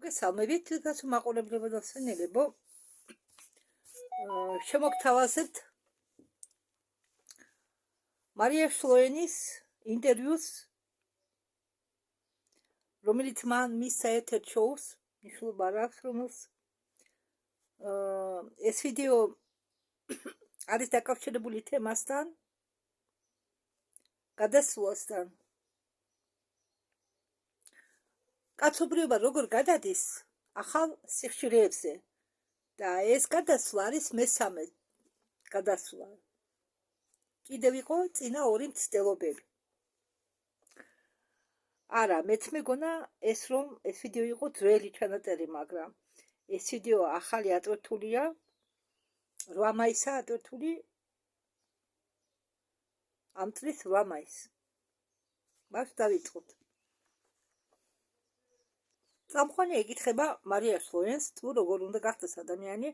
გესალმებით, გასულ მაყურებლებო და მსმენელებო. შემოგთავაზებთ მარია შლოენის ინტერვიუს, რომელიც მან მისცა ეთერ შოუს, მნიშვნელობა არ აქვს რომელს. ეს ვიდეო არის დაკავშირებული თემასთან, გადასვლასთან. კაცობრიობა როგორ გადადის ახალ სიხშირეებზე და ეს გადასვლა არის მესამე გადასვლა. კიდევ იყო წინა ორი მცდელობები. არა, მეც მეგონა ეს ვიდეო იყო ძველი ჩანაწერი, მაგრამ ეს ვიდეო ახალი ატვირთულია, 8 მაისა ატვირთული, ამ წლის 8 მაისს. მას დავიწყოთ. წამყვანი ეკითხება მარია შლოენს, თუ როგორ უნდა გახდეს ადამიანი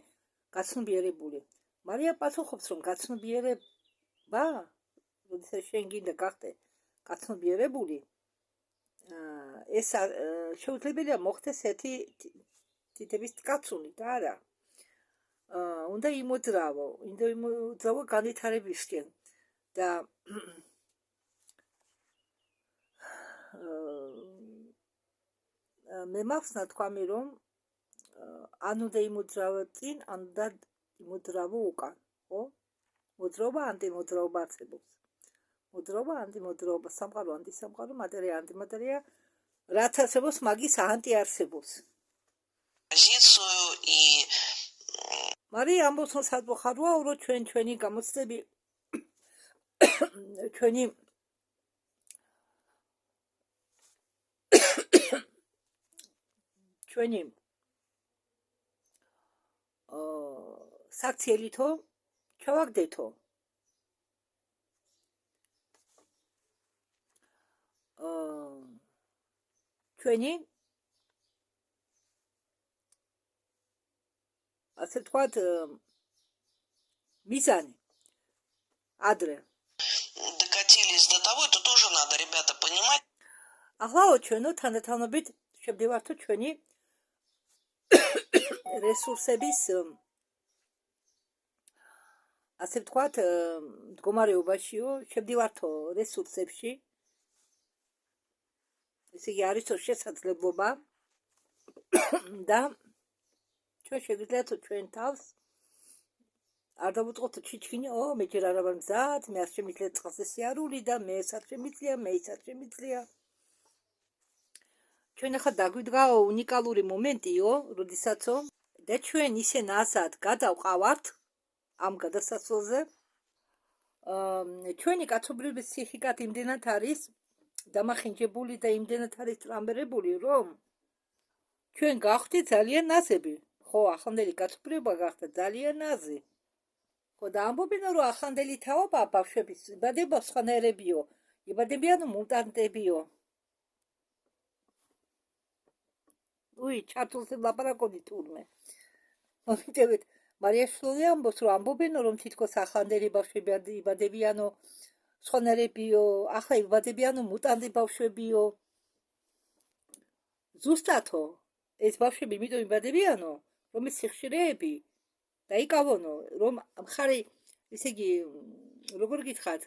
გაცნობიერებული. მარია პასუხობს, რომ გაცნობიერება, როდესაც შენ გინდა გახდე გაცნობიერებული, ეს შეუძლებელია მოხდეს ერთი თითების კაცუნით, არა. უნდა იმოძრავო განვითარებისკენ და მე მახსნა თქვამი, რომ ან უნდა იმოძრავო წინ, ან უნდა იმოძრავო უკან, ხო? მოძრაობა, ანტიმოძრაობა არსებობს. მოძრაობა, ანტიმოძრაობა, სამყარო, ანტისამყარო, მატერია, ანტიმატერია, რაც არსებობს, მაგის ანტი არსებობს. მარია ამბობს, რომ საწყოხაროა, რომ ჩვენი გამოცდები ჩვენი საქციელითო ჩავაგდეთო. ჩვენი ასე ვთქვათ მიზანი ადრე. Докатились до того, это тоже надо, ребята, понимать. ახლა ჩვენო თანდათანობით შევდივართო ჩვენი რესურსების ასე ვთქვათ მდგომარეობაშიო, შევდივართო რესურსებში. ესე იგი არის შესაძლებლობა და ჩვენ შეგვიძლია ჩვენ თავს არ დავუწყოთ ჩიჩქინი, მე ჯერ არა ვარ მზად, მე არ შემიძლია წყალზე სიარული და მე ეს არ შემიძლია, მე ის არ შემიძლია. ჩვენ ახლა დაგვიდგა უნიკალური მომენტიო, როდესაცო და ჩვენ ისე ნაზად გადავყავართ ამ გადასასვლელზე. ჩვენი კაცობრიობის ფსიქიკა იმდენად არის დამახინჯებული და იმდენად არის ტრამბერებული, რომ ჩვენ გავხდით ძალიან ნაზები. ხო, ახლანდელი კაცობრიობა გახდა ძალიან ნაზი. ხო, და ამბობენ, რომ ახლანდელი თაობა ბავშვების იბადება სხვანაირებიო, იბადებიან მუტანტებიო. ჩართულზე ლაპარაკობდი თურმე. მომიტევეთ, მარია შლოენი ამბობს, რომ ამბობენ, რომ თითქოს ახლანდელი ბავშვები იბადებიანო სხვანაირებიო, ახლა იბადებიანო მუტანტი ბავშვებიო. ზუსტათო, ეს ბავშვები იმიტომ იბადებიანო, რომ ეს სიხშირეები დაიკავონო, რომ მხარი, ესე იგი, როგორ გითხრათ,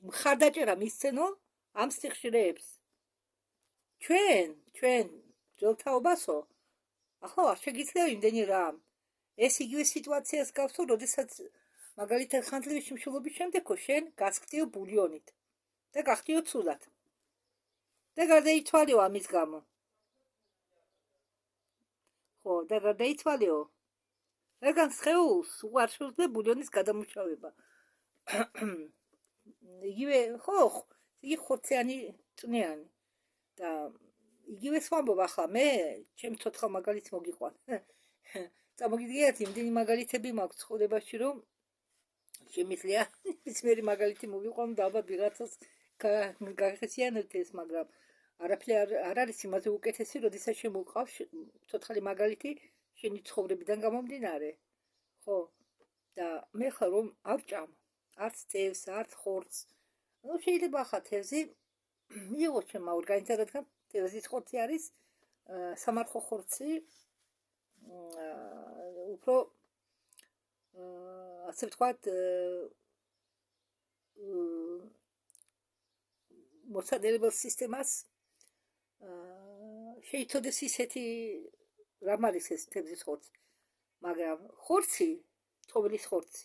მხარდაჭერა მისცენო ამ სიხშირეებს. ჩვენ ძველთაობასო, ახლა არ შეგიძლია იმდენი რამ. ეს იგივე სიტუაციას გავსო, როდესაც მაგალითად ხანძლების შიმშილობის შემდეგო შენ გასხდიო ბულიონით და გახდიო ცუდად. და გარდაიცვალიო ამის გამო. ხო, და გარდაიცვალიო. რადგან სხეულს უარ შეუძლია ბულიონის გადამუშავება. იგივე, ხო, იგი ხორციანი წვნიანი. და იგივეს ვამბობ ახლა მე, ჩემს ცოცხალ მაგალითს მოგიყვან. წამოგიდგენთ, იმდენი მაგალითები მაქვს ცხოვრებაში, რომ შემიძლია მისმერი მაგალითი მოვიყვან და ალბათ ვიღაცას გახესიანებთ ეს, მაგრამ არაფერი არ არის იმაზე უკეთესი, როდესაც შემოყავს ცოცხალი მაგალითი შენი ცხოვრებიდან გამომდინარე. ხო, და მე ხარ რომ არ ჭამ, არც წევს, არც ხორცს. შეიძლება ახლა თევზი მიიღო ჩემმა ორგანიზმა, რადგან თევზის ხორცი არის სამარხო ხორცი უფრო ასე ვთქვათ მოსადებელ სისტემას შეიცოდეს ისეთი რამ არის ეს თევზის ხორცი, მაგრამ ხორცი, ცხოველის ხორცი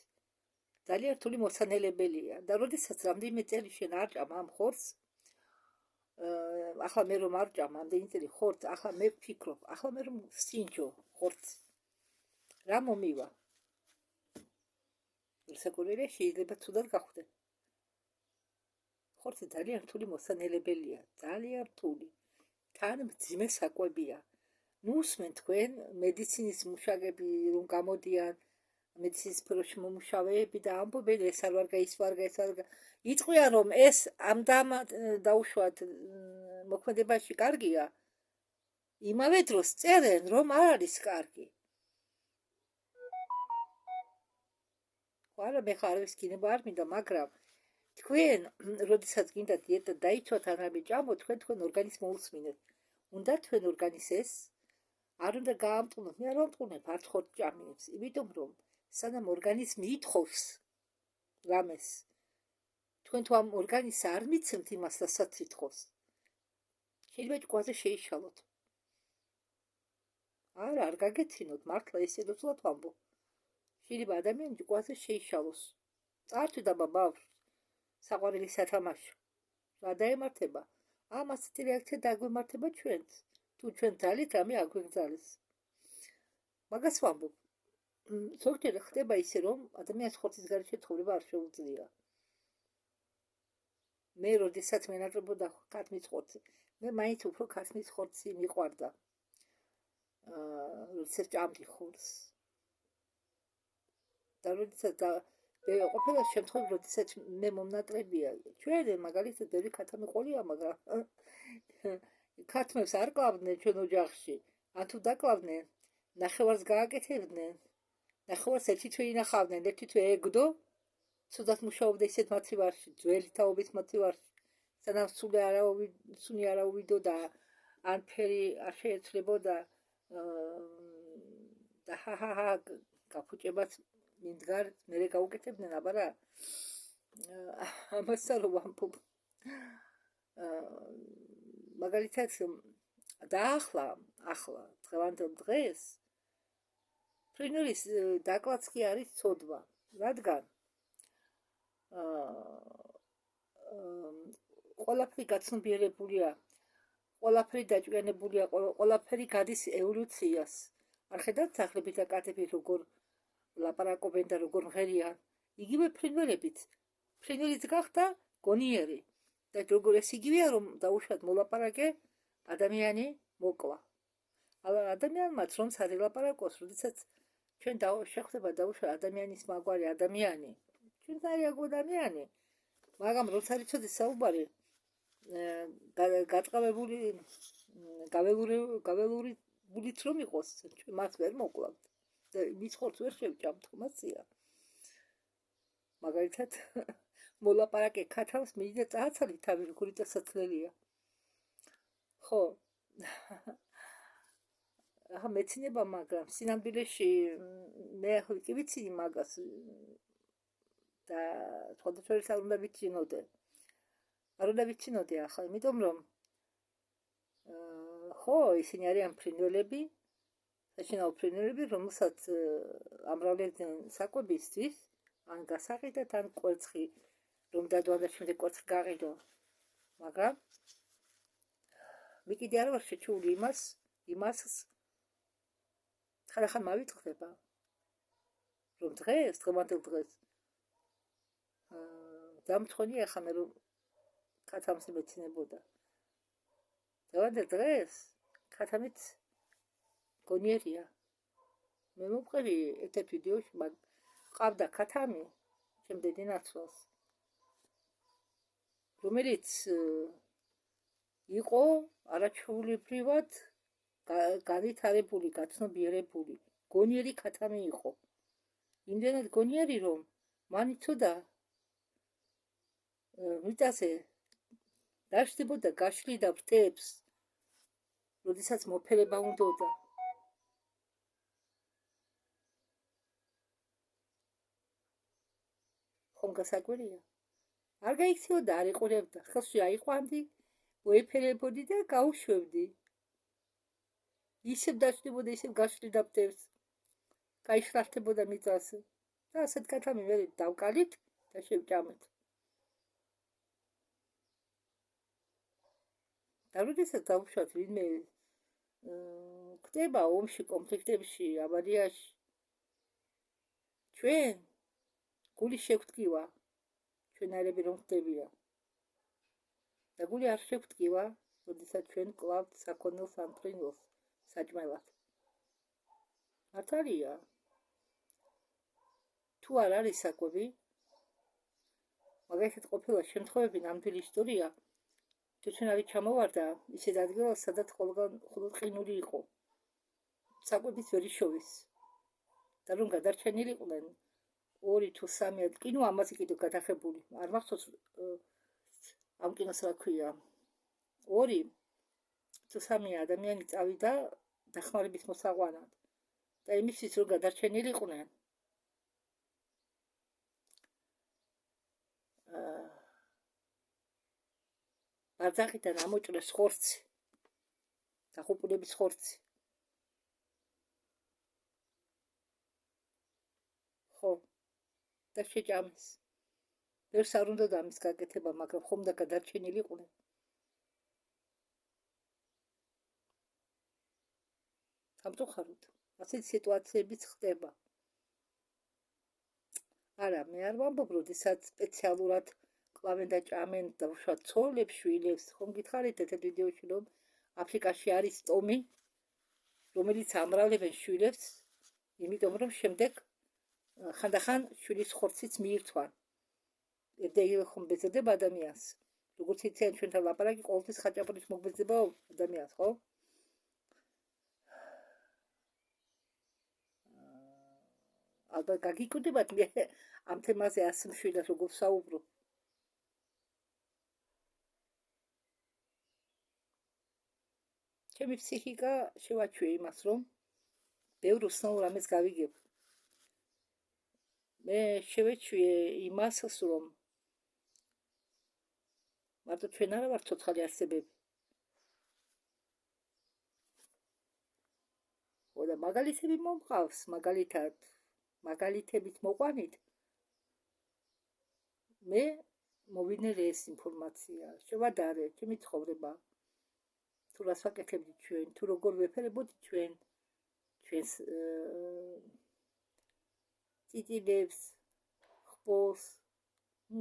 ძალიან რთული მოსანელებელია და როდესაც რამდენიმე წელი შენ არ ჭამ ამ ხორცს, ახლა მე რომ არ ჭამ ამდენი წელი ხორცს, ახლა მე ვფიქრობ, ახლა მე რომ ვსინჯო ხორცს, რა მომივა? საკურველი შეიძლება ცუდად გახვდე. ხორცი ძალიან რთული მოსანელებელია, ძალიან რთული. თან მძიმე საკვებია. ნუსმენ თქვენ მედიცინის მუშაკები რომ გამოდიან, მედიცინის სფეროში მომუშავეები და ამბობენ ეს არ ვარგა, ის ვარგა, ეს ვარგა. იტყვიან რომ ეს ამ დაუშვათ მოქმედებაში კარგია. იმავე დროს წერენ რომ არ არის კარგი. არა მე ხარ ეს კინება არ მინდა, მაგრამ თქვენ როდესაც გინდა დიეტა დაიცვათ ან რამე ჭამოთ, თქვენ ორგანიზმს მოусმინეთ. უნდა თქვენ ორგანიზმს არ უნდა გაამტყუნოთ, მე არ ვამტყუნებ არც ხორცს ჭამებს, იმიტომ რომ სანამ ორგანიზმი ითხოვს რამეს, თქვენ თუ ამ ორგანიზმს არ მიცემთ იმას, რასაც ითხოვს, შეიძლება ჭკვაზე შეიშალოთ. არ გაგეცინოთ, მართლა ესე როცა ვამბობ. შეიძლება ადამიანი ჭკვაზე შეიშალოს. წარჩი და ბაბავს საყვარელი სათამაშო. რა დაემართება? ასეთი რეაქცია დაგვემართება ჩვენც. თუ ჩვენ ძალით რამე აგვეგზავნეს. მაგას ვამბობ. ზოგჯერ ხდება ისე რომ ადამიანს ხორცის გარეშე ცხოვრება არ შეუძლია. მე როდესაც მენაჭრებოდა ქათმის ხორცი, მე მაინც უფრო ქათმის ხორცი მიყვარდა. როდესაც ჭამდი ხორცს. და როდესაც ყოფილა შემთხვევები, როდესაც მე მომნაკლებია. ჩვენ მაგალითად ბევრი ქათამი ყოლია, მაგრამ ქათმებს არ კლავდნენ ჩვენ ოჯახში. ან თუ დაკლავდნენ, ნახევარს გააკეთებდნენ. ნახევარს ერთი თვე ინახავდნენ, ერთი თვე ეგდო. ცუდად მუშაობდა ისეთ მათივარში, ძველი თაობის მათივარში. სანამ სუნი არა ოვიდო და ან ფერი არ შეეცვლებოდა და ჰაჰაჰა გაფუჭებაც მინდგარ მერე გაუკეთებდნენ, აბა რა ამასა რომ ვამბობ. მაგალითად და ახლა დღევანდელ დღეს ფრინველის დაკლაც კი არის ცოდვა, რადგან ყველაფერი გაცნობიერებულია, ყველაფერი დაჭვიანებულია, ყველაფერი გადის ევოლუციას. არ ხედავთ სახლები და კატები როგორ ლაპარაკობენ და როგორ მღერიან. იგივე ფრინველებიც. ფრინველიც გახდა გონიერი. და როგორ ეს იგივეა რომ დაუშვათ მოლაპარაკე, ადამიანი მოკლა. αλλά ადამიანმაც რომ სარელაპარაკოს, როდესაც ჩვენ შეხვდება დაუშვა ადამიანის მაგვარი ადამიანი, ჩვენ ძალიან ადამიანი, მაგრამ როცა რიცოდეს საუბარი გაველურით რომ იყოს, ჩვენ მას ვერ მოკლავთ და მის ხორცს ვერ შევჭამთ, ხმასია. მაგალითად მოლაპარაკე ქათავს მინდა წააცალე თავი როგორი დასაცლელია. ხო. ახლა მეცინება, მაგრამ სინამდვილეში მე კი ვიცი მაგას და სხვადასხვა არ უნდა ვიცინოდე. არ უნდა ვიცინოდე ახლა, იმიტომ რომ ხო, ისინი არიან ფრინველები, საშინაო ფრინველები, რომელსაც ამრავლებდნენ საკვებისთვის, ან გასაყიდად, ან კვერცხი, რომ დადვა და შემდეგ კვერცხი გაყიდო. მაგრამ მე კიდე არ ვარ შეჩეული იმას ხან მავიწყდება, რომ დღევანდელ დღეს დამთხონია ხან მე რომ ქათამს მეცინებოდა. დღევანდელ დღეს ქათამიც გონიერია. მე მომყევი ერთ ვიდეოში, ყავდა ქათამი შემდეგი ნაცვლს, რომელიც იყო არაჩვეულებრივად განვითარებული, გაცნობიერებული, გონიერი ქათამი იყო. იმდენად გონიერი, რომ მან იცოდა მიწაზე დაშლებოდა, გაშლიდა ფრთებს, როდესაც მოფერება უნდოდა. ხომ გასაკვირია? არ გაიქცეოდა, არ იყურებდა. ხელში აიყვანდი, მოეფერებოდი და გაუშვებდი. ისევ დაჭდებოდა, ისევ გაშლიდა ფთევს. გაიშრახტებოდა მიწაზე. და ასეთ კაცამი მე დავკალით და შევჭამეთ. და როდესაც დავუშვათ ვინმე ხდება ომში, კონფლიქტებში, ავარიაში, ჩვენ გული შეგვტკივა, ჩვენარები რომ ხდებია. და გული არ შეგვტკივა, როდესაც ჩვენ კლავთ საქონელს ან ფრინველს საჭმელად. მართალია. თუ არ არის საკვები, მაგალითად ყოფილა შემთხვევები, ნამდვილი ისტორია, ჩვენ არის ჩამოვარდა ისეთ ადგილას, სადაც ყველგან მხოლოდ ყინული იყო. საკვებიც ვერ იშოვის. და რომ გადარჩენილიყვნენ 2 თუ 3 კინო ამაზე კიდევ გადაღებული. არ მახსოვს ამ კინოს რა ქვია. 2 თუ 3 ადამიანი წავიდა დახმარების მოსაყვანად. და იმისთვის რომ გადარჩენილიყვნენ ბაძახიდან ამოჭრეს ხორცი. დახუპულების ხორცი. ხო, და შეჭამეს. ვერს არ უნდა ამის გაკეთება, მაგრამ ხომ და გადარჩენილიყვნენ. სამწუხაროდ, ასეთი სიტუაციებიც ხდება. არა, მე არ ვამბობ, როდესაც სპეციალურად კლავენ და ჭამენ და უშუალოდ ცოლებს, შვილებს, ხომ გითხარით ერთ ვიდეოში, რომ აფრიკაში არის ტომი, რომელიც ამრავლებენ შვილებს, იმიტომ რომ შემდეგ ხანდახან შვილის ხორციც მიირთვან. ერთდაიგივე ხომ ბეძდება ადამიანს. როგორც იციან ჩვენთან ლაპარაკი, ყოველთვის ხაჭაპურის მოგბეძდება ადამიანს, ხო? ალბათ გაგიკვდებათ მე ამ თემაზე ასე მშვიდად როგორ ვსაუბრობ. ჩემი ფსიქიკა შევაჩვე იმას, რომ ბევრ უცნაურ რამეს გავიგებ. მე შევეჩვე იმას, რომ მარტო ჩვენ არა ვართ ცოცხალი არსებები. და მაგალითები მომყავს, მაგალითებით მოყვანით. მე მოვინერე ეს ინფორმაცია, შევადარე ჩემი ცხოვრება. თუ რას ვაკეთებდით ჩვენ, თუ როგორ ვეფერებოდით ჩვენს წიწილებს, ხბოს,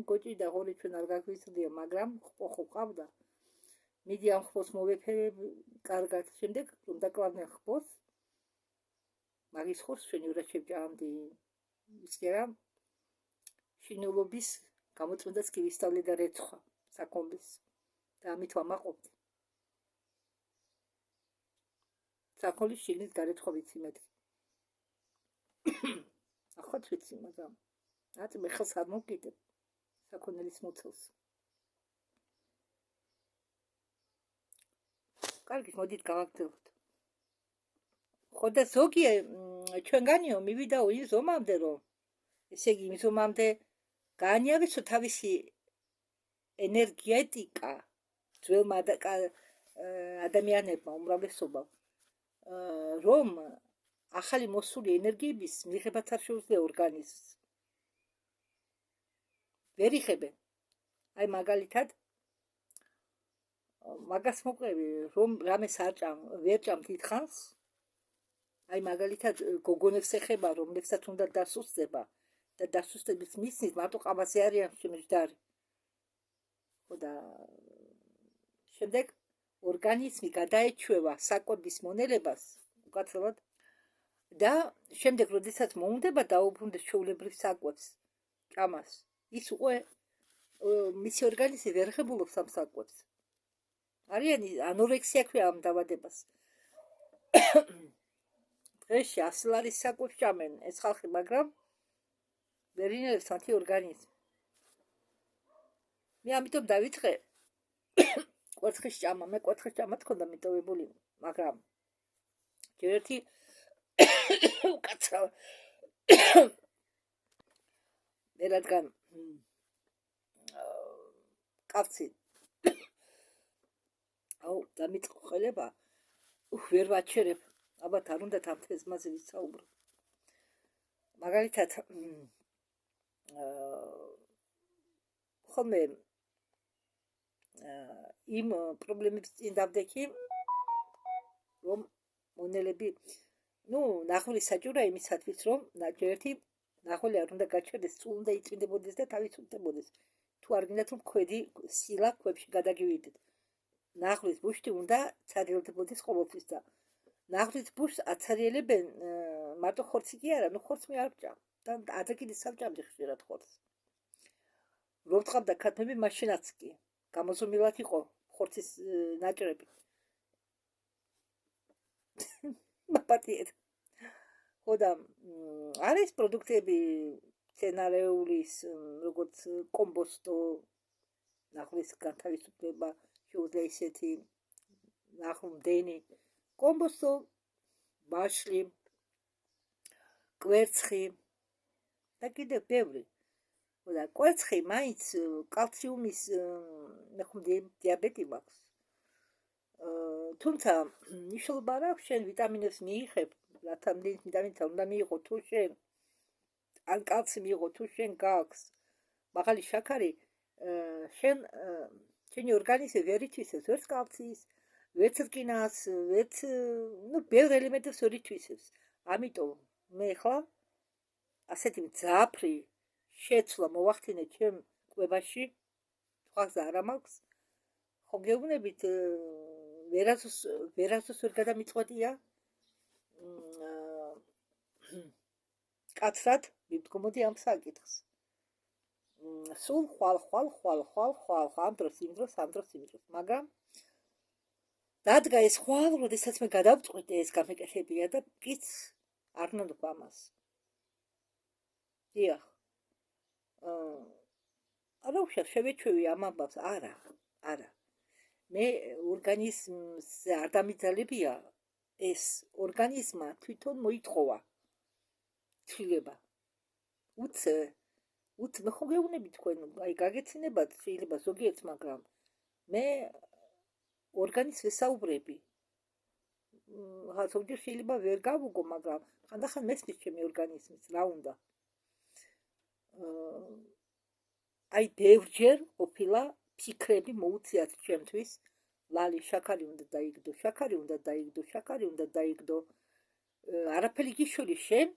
გოჭი და ღორი ჩვენ არ გაგვიცდია, მაგრამ ხბო ხო ყავდა. მიდი ამ ხბოს მოვეფერებ კარგად, შემდეგ რომ დაკლავდნენ ხბოს, მაგის ხორცს ჩვენი ურად შევჭამდი. ისე შინულობის გამოწმენდაც კი ვისწავლე და რეცხვა საქონლის და ამით ვამაყობდი. საქონლის შიგნით გარეცხვა ვიცი მეთქი. ახლა ვიცი, მაგრამ აწმე ხელს არ მოვკიდებ საქონლის მოცელს. კარგი, მოდით გავაგრძელოთ. ხო და ზოგი ჩვენგანიო მივიდაო იმ ზომამდე, რომ ესე იგი იმ ზომამდე გაანიავესო თავისი ენერგეტიკა ძველმა ადამიანებმა უმრავლესობამ, რომ ახალი მოსული ენერგიების მიღებაც არ შეუძლია ორგანიზმს. ვერ იხებენ. აი მაგალითად მაგას მოყვები, რომ რამეს ვერ ჭამ დიდხანს, აი მაგალითად გოგონებს ეხება, რომლებსაც უნდა დასუსტება და დასუსტების მისცით მარტო ყავაზე არიან შემჯდარი. ხო და შემდეგ ორგანიზმი გადაეჩვევა საკვების მონელებას უკაცრავად და შემდეგ როდესაც მოუნდება დაუბრუნდეს ჩვეულებრივ საკვებს ჭამას, ის უკვე მისი ორგანიზმი ვერ ღებულობს ამ საკვებს. არიან ანორექსია ქვია ამ დავადებას. დღეში 100 ლარის საკვებს ჭამენ ეს ხალხი, მაგრამ ვერ ინერვებს მათი ორგანიზმი. მე ამიტომ დავიწყე კვერცხის ჭამა. მე კვერცხის ჭამა თქონდა მიტოვებული მაგრამ ჯერ ერთი უკაცრავ მე რადგან კაცი აუ დამიწყელება ვერ ვაჩერებ ალბათ არ უნდა ამ თემაზე ვისაუბრო მაგალითად ხოლმე იმ პრობლემებს წინ დავდექი რომ მონელები ნახვლის საჭიროა იმისათვის რომ ჯერეთი ნახველი არ უნდა გაჩერდეს სულ უნდა იწვინდებოდეს და თავისუფლებოდეს თუ არ გინდათ რომ ქვედი სილა ქვებში გადაგივიდეთ ნახლის ბუშტი უნდა ცარიელდებოდეს ყოველთვის და ნახლის ბუშტს აცარიელებენ მარტო ხორცი კი არა ხორცს მე არ ვჭამ და ადაკიდი სამჭამდი ხშირად ხორცს რომ წავდა ქათმები მაშინაც კი გამოზომილად იყო ხორცის ნაჭრები მაპატიეთ ხოდა არის პროდუქტები სცენარეულის როგორც კომბოსტო ნახლის განთავისუფლება შეუძლია ისეთი ნახმდენი კომბოსტო ბაშლი კვერცხი და კიდევ ბევრი ხოდა კვერცხი მაინც კალციუმის ნახმდი დიაბეტი მაქვს თუმცა მნიშვნელობა არ აქვს შენ ვიტამინებს მიიღებ რათა ვიტამინთა უნდა მიიღო თუ შენ ან კალცი მიიღო თუ შენ გაქვს მაღალი შაქარი შენი ორგანიზმი ვერ ითვისებს ვერც კალციის ვერც რკინას ვერც ბევრ ელემენტებს ვერ ითვისებს ამიტომ მე ხლა ასეთი მძაფრი შეცვლა მოვახდინე ჩემ კვებაში სხვაზე არ მაქვს ხო გეუბნებით ვერასოს ვერ გადამიწყვეტია კაცრად მივდგომოდი ამ საკითხს სულ ხვალ ამ დროს იმ დროს მაგრამ დადგა ეს ხვალ როდესაც მე გადავწყვიტე ეს გამეკეთებია და კიც არ ნდობ ამას დიახ არა უშავ შევეჩვევი ამ ამბავს არა მე ორგანიზმს არ დამიძალებია ეს ორგანიზმა თვითონ მოითხოვა ცვლილება უცე მე ხო გეუბნები თქვენ აი გაგეცინებათ შეიძლება ზოგიერთს მაგრამ მე ორგანიზმს ვესაუბრები ზოგჯერ შეიძლება ვერ გავუგო მაგრამ ხანდახან მესმის ჩემი ორგანიზმის რა უნდა აი ბევრჯერ ყოფილა ფიქრები მოუწიათ ჩემთვის ლალი შაქარი უნდა დაიგდო არაფერი გიშვილი შენ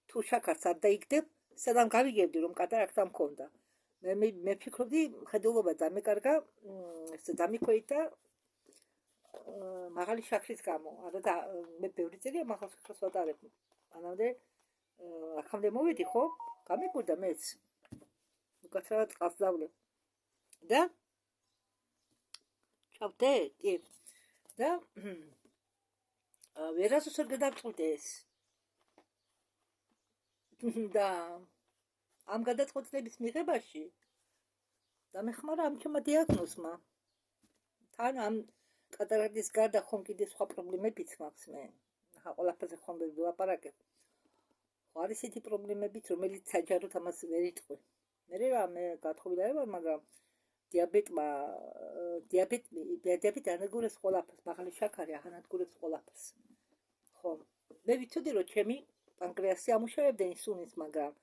თუ შაქარს არ დაიგდებ სადამ გავიგებდი რომ კატარაქტა მქონდა მე ფიქრობდი მხედველობა დამეკარგა დამიქვეითდა მაღალი შაქრის გამო არა და მე ბევრი წელია მაღალ შაქრს ვატარებ მანამდე აქამდე მოვედი ხო გამიკვირდა მეც უკაცრავად წყალს დავლებ და ჩავდე კი და ვერასოს ვერ გადავწყვიტე ეს და ამ გადაწყვეტილების მიღებაში დამეხმარა ამ ჩემმა დიაგნოზმა თან ამ კატარაქტის გარდა ხომ კიდე სხვა პრობლემებიც მაქვს მე ყველაფერზე ხომ ვერ ვილაპარაკებ ხო არის ისეთი პრობლემებიც რომელიც საჯაროდ ამას ვერ იტყვი მე გათხოვილი არ ვარ მაგრამ დიაბეტი ანადგურებს ყველაფერს მაღალი შაქარი ანადგურებს ყველაფერს ხო მე ვიცოდი რომ ჩემი პანკრეასი ამუშავებდა ინსულინს მაგრამ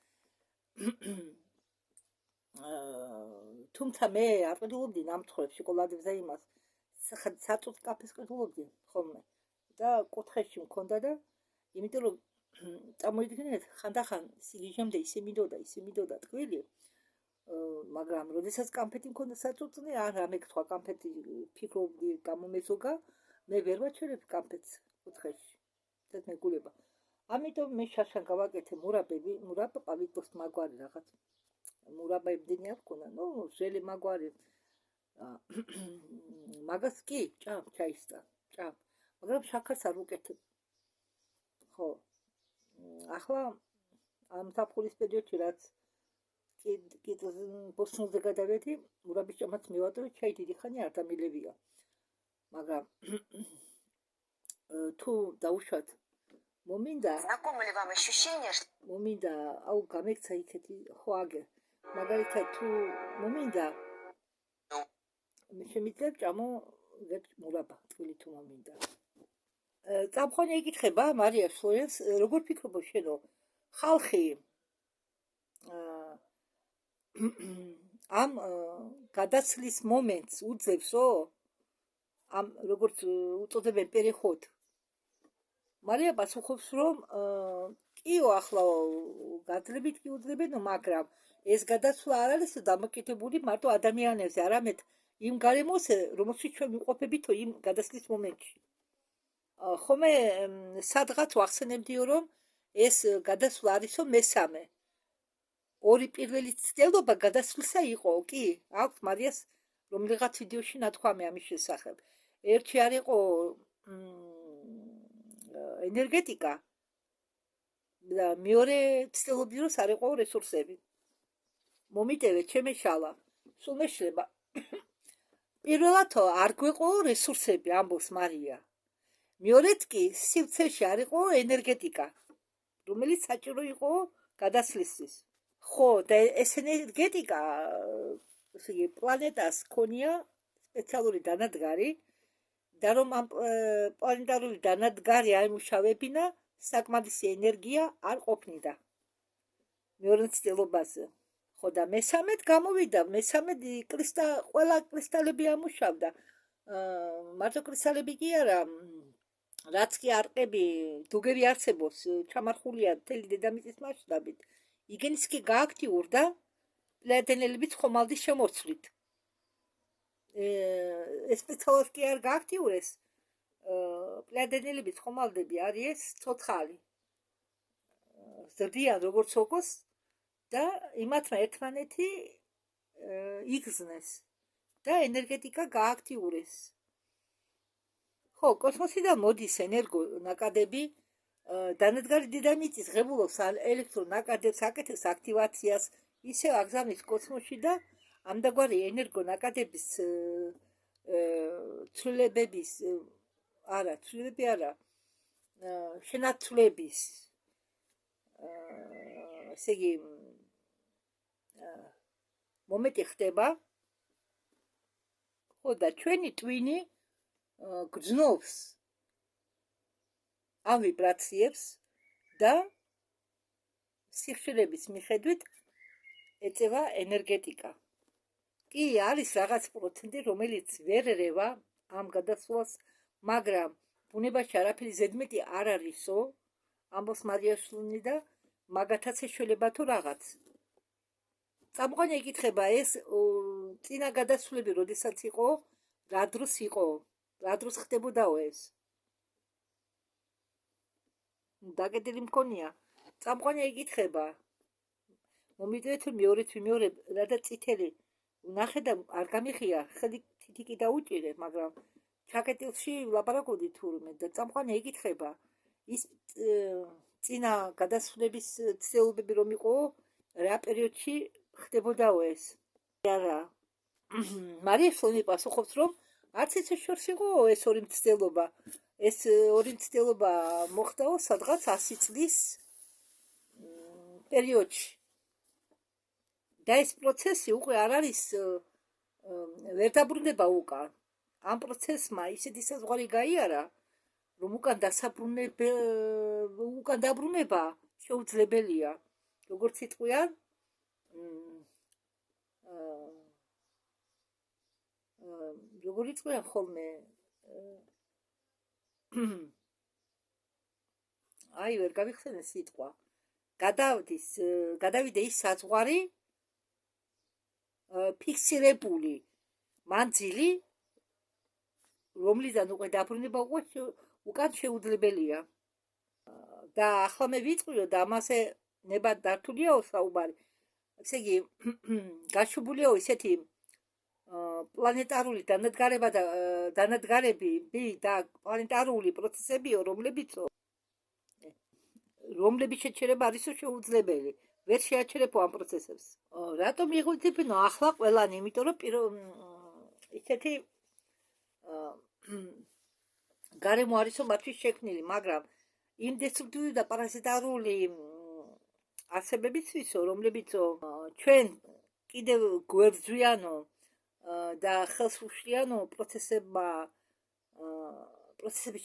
თუმცა მე არ ყიდულობდი ნამტვრებს შოკოლადებზე იმას საწუთ კაფეს ყიდულობდი ხოლმე და კუთხეში მქონდა და იმიტომ რომ წამოიდგინეთ ხანდახან სიგიჟემდე ისე მიდოდა ტკბილი მაგრამ როდესაც კამფეტი მქონდა საწუწნე ან რამე გთქვა კამფეტი ფიქრობდი გამომეზოგა მე ვერ ვაჩერებ კამფეტს კუთხეში და მეგულება ამიტომ მე შაშან გავაკეთე მურაბა პავიტოს მაგვარი რაღაც მურაბა იმდენი არ ქონა ჟელი მაგვარი მაგას კი ჭამ ჩაისწა მაგრამ შაქარს არ ვუკეთებ ხო ახლა ამ საფხურის პერიოდში რაც კი ბოსნულზე გადავედი მურაბის ჭამაც მივატოვე ჩაი დიდი ხანი არ დამილევია მაგრამ თუ დაუშვათ მომინდა Знакомо ли вам ощущение, что მომინდა აუ გამექცა იქეთი ხო აგე მაგალითად თუ მომინდა შემიძლია ჭამო მურაბა თვილი თუ მომინდა წამყვანი ეკითხება მარია სლოენს როგორ ფიქრობ შენო ხალხი ამ გადაცლის მომენტს უძლებსო ამ როგორც უწოდებენ პერეხოდ მარია პასუხობს რომ კიო ახლა გაძლებით კი უძლებენო მაგრამ ეს გადაცვლა არ არის დამოკიდებული მარტო ადამიანებზე არამედ იმ გარემოს რომელშიც ჩვენ ვიყოფებითო იმ გადაცლის მომენტში ხომე სადღაც ვახსენებდიო რომ ეს გადაცვლა არისო მესამე ორი პირველი ცდელობა გადასვლისა იყო კი აქვს მარიას რომელიღაც ვიდეოში ნათქვამი ამის შესახებ ერთი არ იყო ენერგეტიკა და მეორე ცდილობდი რომ არ იყო რესურსები მომიტევე ჩემი შალა სულ მეშლება პირველად არ გვეყო რესურსები ამბობს მარია მეორედ კი სივრცეში არ იყო ენერგეტიკა რომელიც საჭირო იყო გადასვლისთვის ხო და ეს ენერგეტიკა ისე პლანეტას ქონია სპეციალური დანადგარი და რომ ამ პლანეტარული დანადგარი აიმუშავებინა საკმარისი ენერგია არ ყოფნიდა მეორე ცდილობაზე ხო და მესამედ გამოვიდა მესამედ ყველა კრისტალები ამუშავდა მარტო კრისტალები კი არა რაც კი არყები დუგები არსებობს ჩამარხულია მთელი დედამიწის მასშტაბით იგენის კი გააქტიურდა პლანეტელების ხომალდის შემოცვლით ეს სპეციალურად კი არ გააქტიურეს პლანეტელების ხომალდები არის ცოცხალი ზრდიან როგორც ოქოს და იმათმა ერთმანეთი იგზნეს და ენერგეტიკა გააქტიურეს ხო კოსმოსიდან მოდის ენერგო ნაკადები დანადგარი დედამიწის ღებულობს ელექტრო ნაკადებს აკეთებს აქტივაციას ისე აგზავნის კოსმოსში და ამდაგვარი ენერგო ნაკადების ცვლილებების ცვლილები არა შენაცვლების ესე იგი მომენტი ხდება ხო და ჩვენი ტვინი გრძნობს ამ ვიბრაციებს და სიხშირების მიხედვით ეწევა ენერგეტიკა კი არის რაღაც პროცენტი რომელიც ვერ ერევა ამ გადასვლას მაგრამ ბუნებაში არაფერი ზედმეტი არ არისო ამბობს მარიაშვილი და მაგათაც ეშველება თუ რაღაც წამყვანი ეკითხება ეს წინა გადასვლები როდესაც იყო რა დროს ხდებოდაო ეს დაგედილი მქონია წამყვანი ეკითხება მომიდეთ მეორე რადა წითელი ნახე და არ გამიხია ხელი თითიკი დაუჭირე მაგრამ ჩაკეტილში ლაპარაკობდი თურმე და წამყვანი ეკითხება ის წინა გადასვლების ცდილობები რომ იყო რა პერიოდში ხდებოდაო ეს არა მარიასონი პასუხობს რომ არც ესე შორს იყო ეს ორი ცდილობა ეს ორი ცდილობა მოხდაო სადღაც 100 წლის პერიოდში და ეს პროცესი უკვე არ არის ვერ დაბრუნება უკან ამ პროცესმა ისეთი საზღვარი გაიარა რომ უკან დაბრუნება შეუძლებელია როგორც იტყვიან როგორ იტყვიან ხოლმე აი ვერ გავიხსენე სიტყვა გადავიდა ის საზღვარი ფიქსირებული მანძილი რომლიდან უკვე დაბრუნება უკან შეუძლებელია და ახლა მე ვიტყვიო და ამაზე ნებად დართულიაო საუბარი ესე იგი გაშვებულია ისეთი პლანეტარული დანადგარები და პლანეტარული პროცესებიო რომლების შეჩერება არისო შეუძლებელი ვერ შეაჩერებო ამ პროცესებს რატომ იღუძებინო ახლა ყველანი იმიტომ რომ ისეთი გარემო არისო მათთვის შექმნილი, მაგრამ იმ დესტრუქტიული და პარაზიტარული არსებებისთვისო, რომლებიცო ჩვენ კიდევ გვებრძვიანო და ხელს უშლიანო პროცესების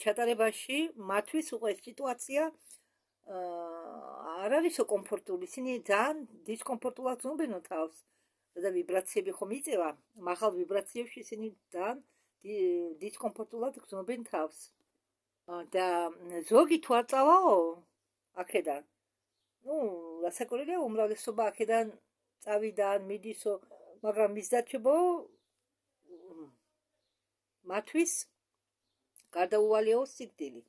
ჩატარებაში, მათთვის უკვე სიტუაცია არ არისო კომფორტული, ისინი ძალიან დისკომფორტულად ზნობენო თავს და ვიბრაციები ხომ იწევა, მაღალ ვიბრაციებში ისინი ძალიან დისკომფორტულად გრძნობენ თავს და ზოგი თუ არ წავაო აქედან, რასაკვირველია, უმრავლესობა აქედან წავიდა, მიდისო, მაგრამ მისდარჩებო მათთვის გარდაუვალეო სიკვდილი.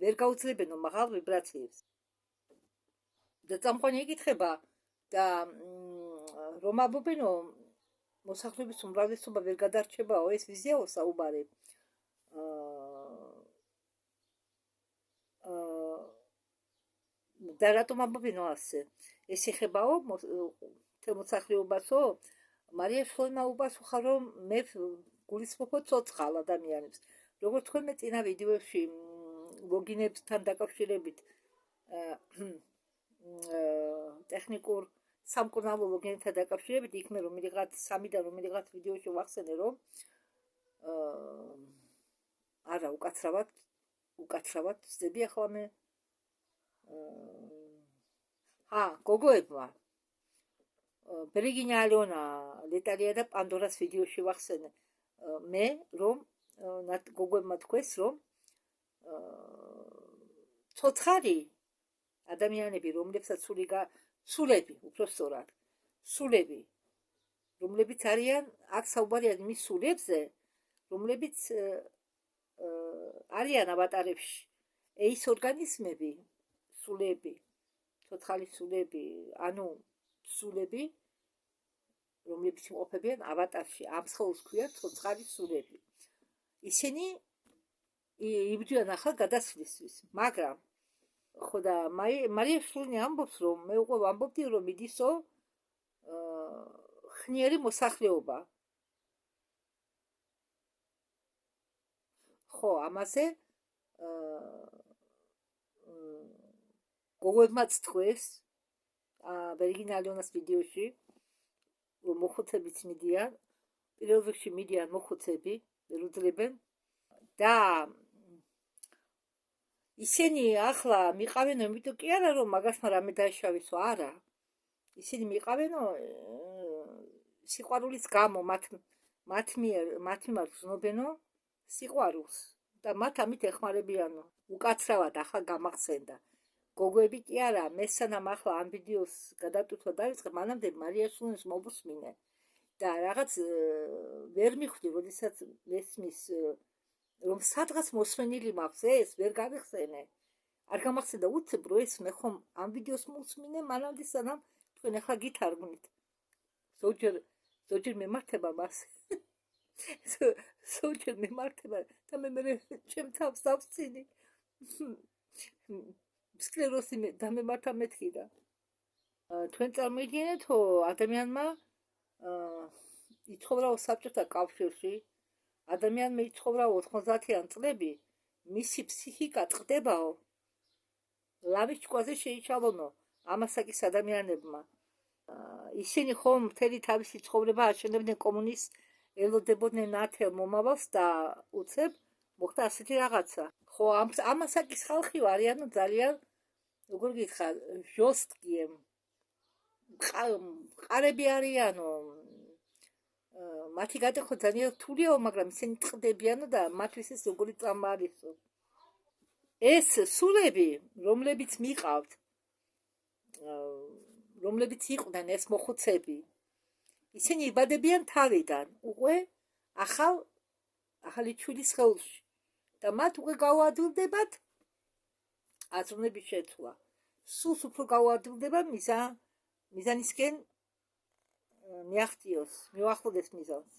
ვერ გაუძლებენო მაღალ ვიბრაციებს. და წამყვანი ეკითხება და რომ ამბობენო მოსახლეობის უმრავლესობა ვერ გადარჩებაო, ეს ვიზიაო საუბარი. და რატომ ამბობენო ასე? ეს ეხებაო მოსახლეობასო? მარია შხოლმა უპასუხა, რომ მე გულისხმობ ცოცხალ ადამიანებს. როგორც თქვენ მე წინა ვიდეოში ლოგინებთან დაკავშირებით ტექნიკურ სამკურნალო ლოგინებთან დაკავშირებით იქ მე რომელიღაც სამიდან რომელიღაც ვიდეოში ვახსენე, რომ არა უკაცრავად ვწდები ახლა მე გოგოებმა ბერეგინა ალონა ლეტალია და პანდორას ვიდეოში ვახსენე მე, რომ გოგოებმა თქვეს, რომ ცოცხალი ადამიანები, რომლებსაც სულები, უფრო სწორად, სულები, რომლებიც არიან, აქ საუბარია იმის სულებზე, რომლებიც არიან ავატარებში, ეს ორგანიზმები, სულები, ცოცხალი სულები, ანუ სულები, რომლებიც იმყოფებიან ავატარში, ამ სხეულს ქვია ცოცხალი სულები. ისინი იბრძვიან ახლა გადასვლისთვის, მაგრამ ხო და მარია შხოლნი ამბობს, რომ მე უკვე ვამბობდი, რომ მიდისო ხნიერი მოსახლეობა. ხო, ამაზე გოგოებმაც თქვეს ბერეგინა ალიონას ვიდეოში, რომ მოხუცებიც მიდიან, პირველ რიგში მიდიან მოხუცები, ვერ უძლებენ და ისინი ახლა მიყავენო, იმიტომ კი არა, რომ მაგასთან რამე დაეშავისო, არა. ისინი მიყავენო სიყვარულის გამო, მათ მიმართ გრძნობენო სიყვარულს და მათ ამით ეხმარებიანო. უკაცრავად ახლა გამახსენდა. გოგოები კი არა, მე სანამ ახლა ამ ვიდეოს გადატვირთვა დავიწყე, მანამდე მარია შხოლნის მოვუსმინე და რაღაც ვერ მიხვდი, როდესაც მესმის, რომ სადღაც მოსმენილი მაქვს ეს, ვერ გავიხსენე. არ გამახსენდა უცებ, რომ ეს მე ხომ ამ ვიდეოს მოვუსმინე, მანამდე სანამ თქვენ ახლა გითარგმნით. ზოგჯერ მემართება მას. ზოგჯერ მემართება და მე ჩემ თავს დავსწინი. სკლეროზი დამემართა მეთქი და თქვენ წარმოიდგინეთ, ადამიანმა იცხოვრაო საბჭოთა კავშირში, ადამიანმა იცხოვრაო 90-იან წლები, მისი ფსიქიკა წყდებაო, ლავის ჭკუაზე შეიცვალონო ამასაკის ადამიანებმა. ისინი ხომ მთელი თავისი ცხოვრება აშენებდნენ კომუნისტს, ელოდებოდნენ ნათელ მომავალს და უცებ მოხდა ასეთი რაღაცა. ხო, ამასაკის ხალხი არიან ძალიან, როგორ გითხრა, ჟოსტკიე, მყარები არიანო, მათი გადახვა ძალიან რთულიაო, მაგრამ ისინი წყდებიანო და მათთვის ეს როგორი წამმა არისო. ეს სულები, რომლებიც მიყავთ, რომლებიც იყვნენ ეს მოხუცები, ისინი იბადებიან თავიდან, უკვე ახალი ჩვილის სხეულში და მათ უკვე გაუადვილდებათ აზროვნების შეცვლა. სულს უფრო გაუადვილდება მიზანისკენ მიაღწიოს, მიუახლოვდეს მიზანს.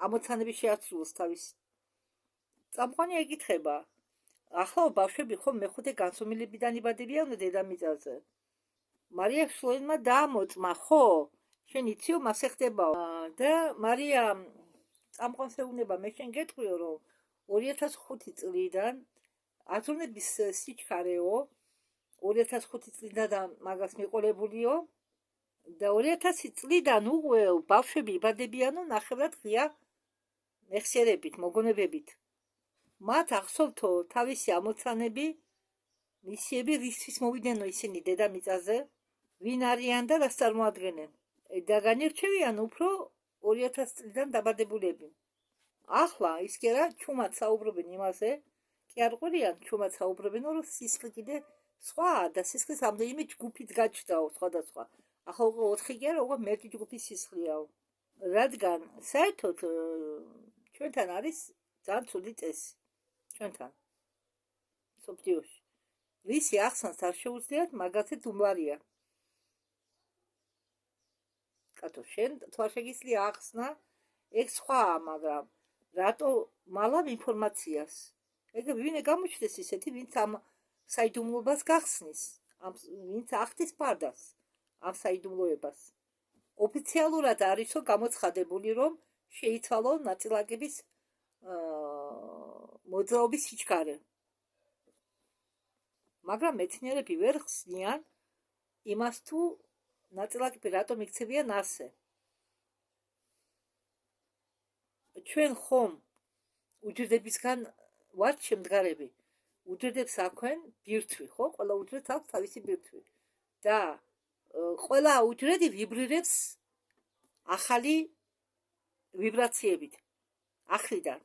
ამოცანები შეაცვლოს თავის. წამყვანი ეკითხება, ახლა ბავშვები ხომ მეხუთე განსომილებიდან იბადებიან დედამიწაზე. მარია შხოლნმა დაამოწმა, ხო, შენ იციო, მასე ხდებაო. და მარია წამყვანს ეუბნება, მე შენ გეტყვიო, რომ 2005 წლიდან აზროვნების სიჩქარეო 2005 წლიდან მაგას მიყოლებულიო და 2000 წლიდან უღვევ ბავშვები იბადებიანო ნახევრად ღია მეხსიერებით, მოგონებებით. მათ ახსოვთო თავისი ამოცანები, მისიები რისთვის მოვიდენო ისინი დედამიწაზე, ვინ არიან და რას წარმოადგენენ. და განირჩევიან უფრო 2000 წლიდან დაბადებულები. ახლა ის კი არა ჩუმად საუბრობენ იმაზე, კი არ ყვირიან ჩუმად საუბრობენ, რომ სისხლი კიდე სხვაა და სისხლის რამდენიმე ჯგუფით გაჩნდაო სხვადასხვა. ახლა 4 კი არა, უკვე მეტი ჯგუფის სისხლიაო. რადგან საერთოდ ჩვენთან არის ძალიან ცუდი წესი. ჩვენთან. სოფლიოში. ვისი ახსნას არ შეუძლიათ, მაგაზე დუმარია. კატო, შენ თვალ შეგიძლია ახსნა, ეგ სხვაა, მაგრამ რატო მალავ ინფორმაციას? ეგ ვინე გამოჩნდეს ისეთი, ვინც ამ საიდუმლოებას გახსნის, ვინც ახდის ფარდას ამ საიდუმლოებას. ოფიციალურად არისო გამოცხადებული, რომ შეიცვალო ნაწილაკების მოძრაობის სიჩქარე. მაგრამ მეცნიერები ვერ ხსნიან იმას, თუ ნაწილაკები რატომ იქცევიან ასე. ჩვენ ხომ უჯრედებისგან ვართ შემდგარები. უჯრედებს აქვენ ბირთვი, ხო? ყველა უჯრედს აქვს თავისი ბირთვი. და ყველა უჯრედი ვიბრირებს ახალი ვიბრაციებით. ახლიდან.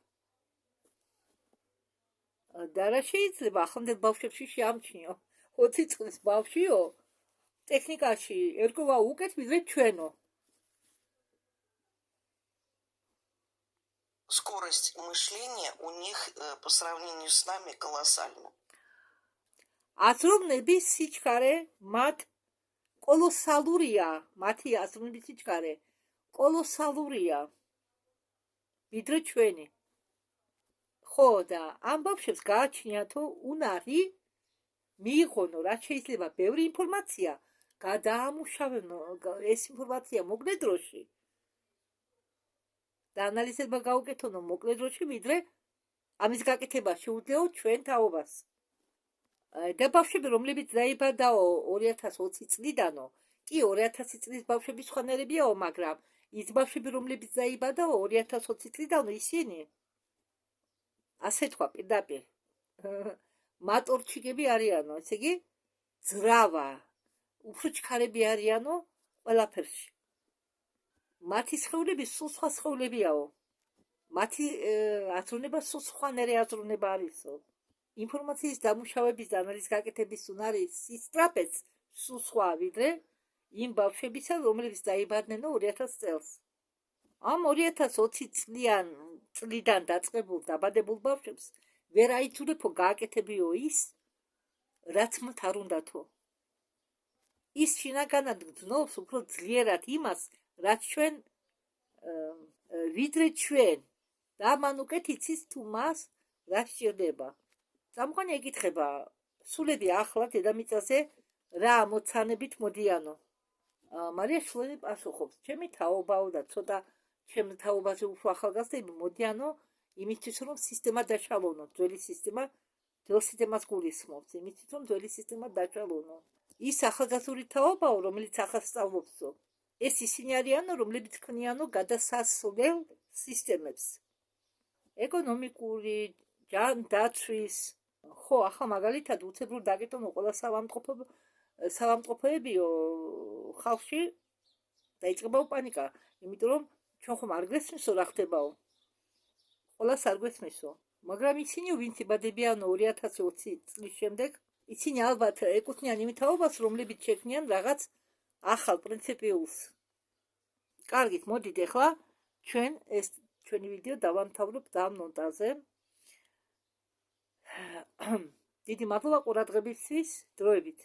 და რა შეიძლება ახლანდელ ბავშვებში შეამჩნიო? 20 წლის ბავშვიო, ტექნიკაში ერგოვა უკეთ ვიდრე ჩვენო. Скорость мышления у них по сравнению с нами колоссальна. აზროვნების სიჩქარე მათ კოლოსალურია, მათი აზროვნების სიჩქარე კოლოსალურია. ვიდრე ჩვენი. ხო და ამ ბავშვებს გააჩნიათო უნარი მიიღონო, რაც შეიძლება ბევრი ინფორმაცია, გადაამუშავებო ეს ინფორმაცია მოკლე დროში. და ანალიზება გაუკეთონო მოკლე დროში, ვიდრე ამის გაკეთება შეუძლიო ჩვენ თაობას. და ბავშვები, რომლებიც დაიბადაო 2020 წლიდანო, კი 2000 წლის ბავშვები სხვანაირებიაო, მაგრამ ის ბავშვები, რომლებიც დაიბადაო 2020 წლიდანო, ისინი ასე თქვა პირდაპირ მატორჩიკები არიანო, ესე იგი ძრავა, უფრო ჩქარები არიანო ყველაფერში. მათი სხეულები სულ სხვა სხეულებიაო. მათი აზროვნება სულ სხვანაირი აზროვნება არისო. ინფორმაციის დამუშავების და ანალიზის გაკეთების უნარი სისწრაფეც სულ სხვა ვიდრე იმ ბავშვებისა, რომლებიც დაიბადნენ 2000 წელს. ამ 2020 წლიდან დაწყებულ დაბადებულ ბავშვებს ვერ აიძულებო გააკეთებიო ის, რაც მათ არ უნდათო. ის შინაგანად გრძნობს უფრო ძლიერად იმას, რაც ჩვენ ვიდრე ჩვენ და მან უკეთ იცის თუ მას რა სჭირდება. წამყვანი ეკითხება, სულები ახლა დედამიწაზე რა ამოცანებით მოდიანო? მარია შულიანი პასუხობს, ჩემი თაობაო და ცოტა ჩემ თაობაზე უფრო ახალგაზრდები მოდიანო იმისთვის, რომ სისტემა დაშალონო, ძველი სისტემა ძველ სისტემას გულისხმობს, იმისთვის, რომ ძველი სისტემა დაშალონო. ის ახალგაზრდული თაობაო, რომელიც ახლა სწავლობსო. ეს ისინი არიანო, რომლებიც ქმნიანო გადასასვლელ სისტემებს. ეკონომიკური, ჯანდაცვის, ხო, ახლა მაგალითად უცებრულ დაკეტონო ყველა სავამტყოფოებიო ხალხში დაიწყებაო პანიკა, იმიტომ რომ ჩვენ ხომ არ გვესმისო რა ხდებაო. ყველას არ გვესმისო. მაგრამ ისინი ვინც იბადებიანო 2020 წლის შემდეგ, ისინი ალბათ ეკუთვნიან იმ თაობას, რომლებიც შექმნიან რაღაც ახალ პრინციპიულს. კარგით, მოდით ახლა ჩვენ ეს ჩვენი ვიდეო დავამთავრებ და მონტაჟზე. დიდი მადლობა ყურადღებისთვის, დროებით.